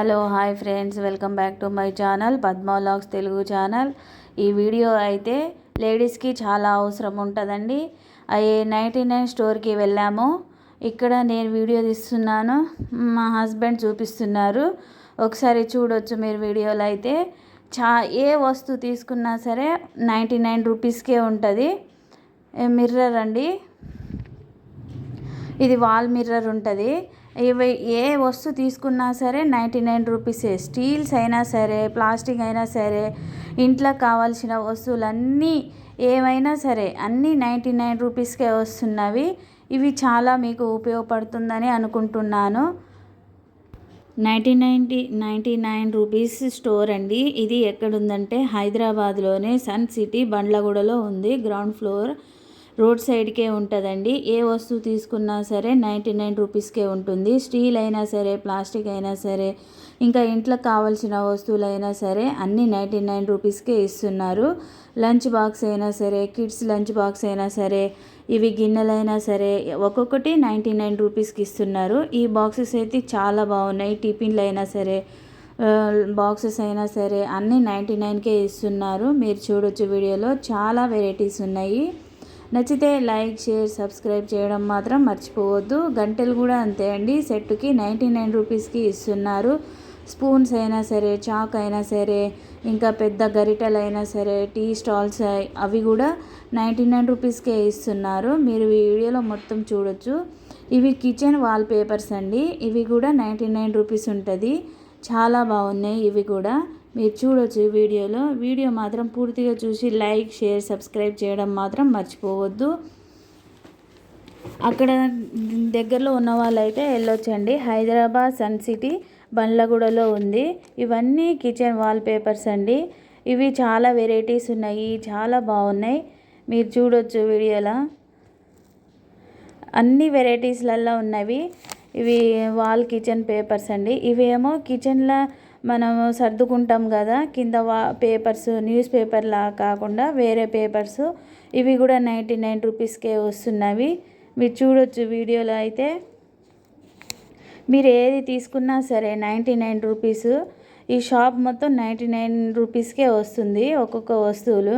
Hello hi friends, welcome back to my channel Padma vlogs Telugu channel. ఈ video అయితే లేడీస్కి చాలా అవసరం ఉంటుందండి. 99 స్టోర్కి వెళ్ళాము. ఇక్కడ నేను వీడియో తీస్తున్నాను, మా హస్బెండ్ చూపిస్తున్నారు. ఒకసారి చూడొచ్చు మీరు వీడియోలో. అయితే ఏ వస్తువు తీసుకున్నా సరే 99 రూపీస్కే ఉంటుంది. మిర్రర్ అండి, ఇది వాల్ మిర్రర్ ఉంటుంది. ఇవి ఏ వస్తువు తీసుకున్నా సరే 99 రూపీసే. స్టీల్స్ అయినా సరే, ప్లాస్టిక్ అయినా సరే, ఇంట్లో కావాల్సిన వస్తువులన్నీ ఏవైనా సరే అన్నీ 99 రూపీస్కే వస్తున్నవి. ఇవి చాలా మీకు ఉపయోగపడుతుందని అనుకుంటున్నాను. 99 రూపీస్ స్టోర్ అండి. ఇది ఎక్కడుందంటే హైదరాబాద్లోనే సన్ సిటీ బండ్లగూడలో ఉంది. గ్రౌండ్ ఫ్లోర్ రోడ్ సైడ్కే ఉంటుందండి. ఏ వస్తువు తీసుకున్నా సరే 99 రూపీస్కే ఉంటుంది. స్టీల్ అయినా సరే, ప్లాస్టిక్ అయినా సరే, ఇంకా ఇంట్లో కావాల్సిన వస్తువులైనా సరే అన్నీ 99 రూపీస్కే ఇస్తున్నారు. లంచ్ బాక్స్ అయినా సరే, కిడ్స్ లంచ్ బాక్స్ అయినా సరే, ఇవి గిన్నెలైనా సరే ఒక్కొక్కటి 99 రూపీస్కి ఇస్తున్నారు. ఈ బాక్సెస్ అయితే చాలా బాగున్నాయి. టిఫిన్లు అయినా సరే, బాక్సెస్ అయినా సరే అన్నీ 99కే ఇస్తున్నారు. మీరు చూడొచ్చు వీడియోలో. చాలా వెరైటీస్ ఉన్నాయి. నచ్చితే లైక్, షేర్, సబ్స్క్రైబ్ చేయడం మాత్రం మర్చిపోవద్దు. గంటలు కూడా అంతే అండి, సెట్టుకి 99 రూపీస్కి ఇస్తున్నారు. స్పూన్స్ అయినా సరే, చాక్ అయినా సరే, ఇంకా పెద్ద గరిటెలు అయినా సరే, టీ స్టాల్స్ అవి కూడా 99 రూపీస్కే ఇస్తున్నారు. మీరు ఈ వీడియోలో మొత్తం చూడొచ్చు. ఇవి కిచెన్ వాల్ పేపర్స్ అండి. ఇవి కూడా 99 రూపీస్ ఉంటుంది. చాలా బాగున్నాయి ఇవి కూడా. మీరు చూడొచ్చు వీడియోలో. వీడియో మాత్రం పూర్తిగా చూసి లైక్, షేర్, సబ్స్క్రైబ్ చేయడం మాత్రం మర్చిపోవద్దు. అక్కడ దగ్గరలో ఉన్న వాళ్ళైతే వెళ్ళొచ్చండి. హైదరాబాద్ సన్ సిటీ బండ్లగూడలో ఉంది. ఇవన్నీ కిచెన్ వాల్ పేపర్స్ అండి. ఇవి చాలా వెరైటీస్ ఉన్నాయి, చాలా బాగున్నాయి. మీరు చూడొచ్చు వీడియోలో. అన్ని వెరైటీస్లలో ఉన్నవి. ఇవి వాల్ కిచెన్ పేపర్స్ అండి. ఇవేమో కిచెన్లో మనము సర్దుకుంటాం కదా, కింద పేపర్స్, న్యూస్ పేపర్లా కాకుండా వేరే పేపర్స్. ఇవి కూడా 99 రూపీస్కే వస్తున్నవి. మీరు చూడొచ్చు వీడియోలో. అయితే మీరు ఏది తీసుకున్నా సరే 99 రూపీస్. ఈ షాప్ మొత్తం 99 రూపీస్కే వస్తుంది ఒక్కొక్క వస్తువులు.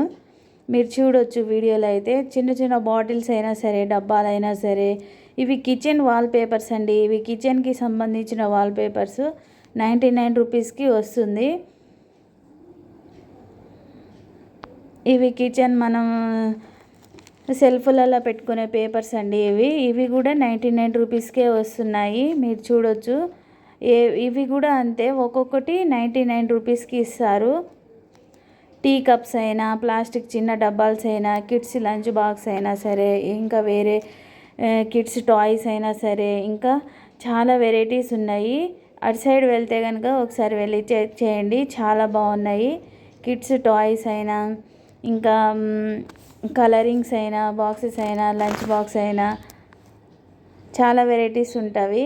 మీరు చూడొచ్చు వీడియోలో. అయితే చిన్న చిన్న బాటిల్స్ అయినా సరే, డబ్బాలైనా సరే, ఇవి కిచెన్ వాల్ పేపర్స్ అండి. ఇవి కిచెన్కి సంబంధించిన వాల్ పేపర్స్ 99 రూపీస్కి వస్తుంది. ఇవి కిచెన్ మనం సెల్ఫ్లలో పెట్టుకునే పేపర్స్ అండి. ఇవి కూడా 99 రూపీస్కే వస్తున్నాయి. మీరు చూడొచ్చు. ఇవి కూడా అంతే, ఒక్కొక్కటి 99 రూపీస్కి ఇస్తారు. టీ కప్స్ అయినా, ప్లాస్టిక్ చిన్న డబ్బాల్స్ అయినా, కిడ్స్ లంచ్ బాక్స్ అయినా సరే, ఇంకా వేరే కిడ్స్ టాయ్స్ అయినా సరే, ఇంకా చాలా వెరైటీస్ ఉన్నాయి. అటు సైడ్ వెళ్తే కనుక ఒకసారి వెళ్ళి చెక్ చేయండి, చాలా బాగున్నాయి. కిడ్స్ టాయ్స్ అయినా, ఇంకా కలరింగ్స్ అయినా, బాక్సెస్ అయినా, లంచ్ బాక్స్ అయినా చాలా వెరైటీస్ ఉంటాయి.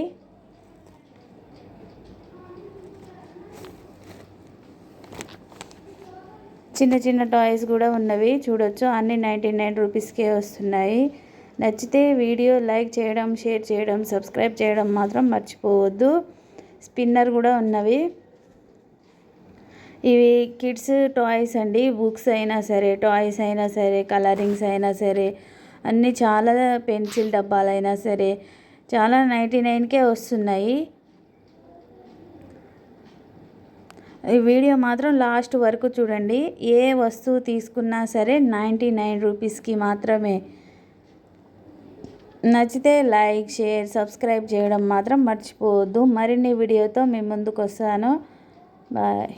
చిన్న చిన్న టాయ్స్ కూడా ఉన్నవి. చూడొచ్చు. అన్నీ 99 రూపీస్కే వస్తున్నాయి. నచ్చితే వీడియో లైక్ చేయడం, షేర్ చేయడం, సబ్స్క్రైబ్ చేయడం మాత్రం మర్చిపోవద్దు. స్పిన్నర్ కూడా ఉన్నవి. ఇవి కిడ్స్ టాయ్స్ అండి. బుక్స్ అయినా సరే, టాయ్స్ అయినా సరే, కలరింగ్స్ అయినా సరే అన్నీ చాలా, పెన్సిల్ డబ్బాలైనా సరే చాలా 99కే వస్తున్నాయి. ఈ వీడియో మాత్రం లాస్ట్ వరకు చూడండి. ఏ వస్తువు తీసుకున్నా సరే 99 రూపీస్కి మాత్రమే. నచ్చితే లైక్, షేర్, సబ్స్క్రైబ్ చేయడం మాత్రం మర్చిపోవద్దు. మరిన్ని వీడియోతో మీ ముందుకు వస్తాను. బాయ్.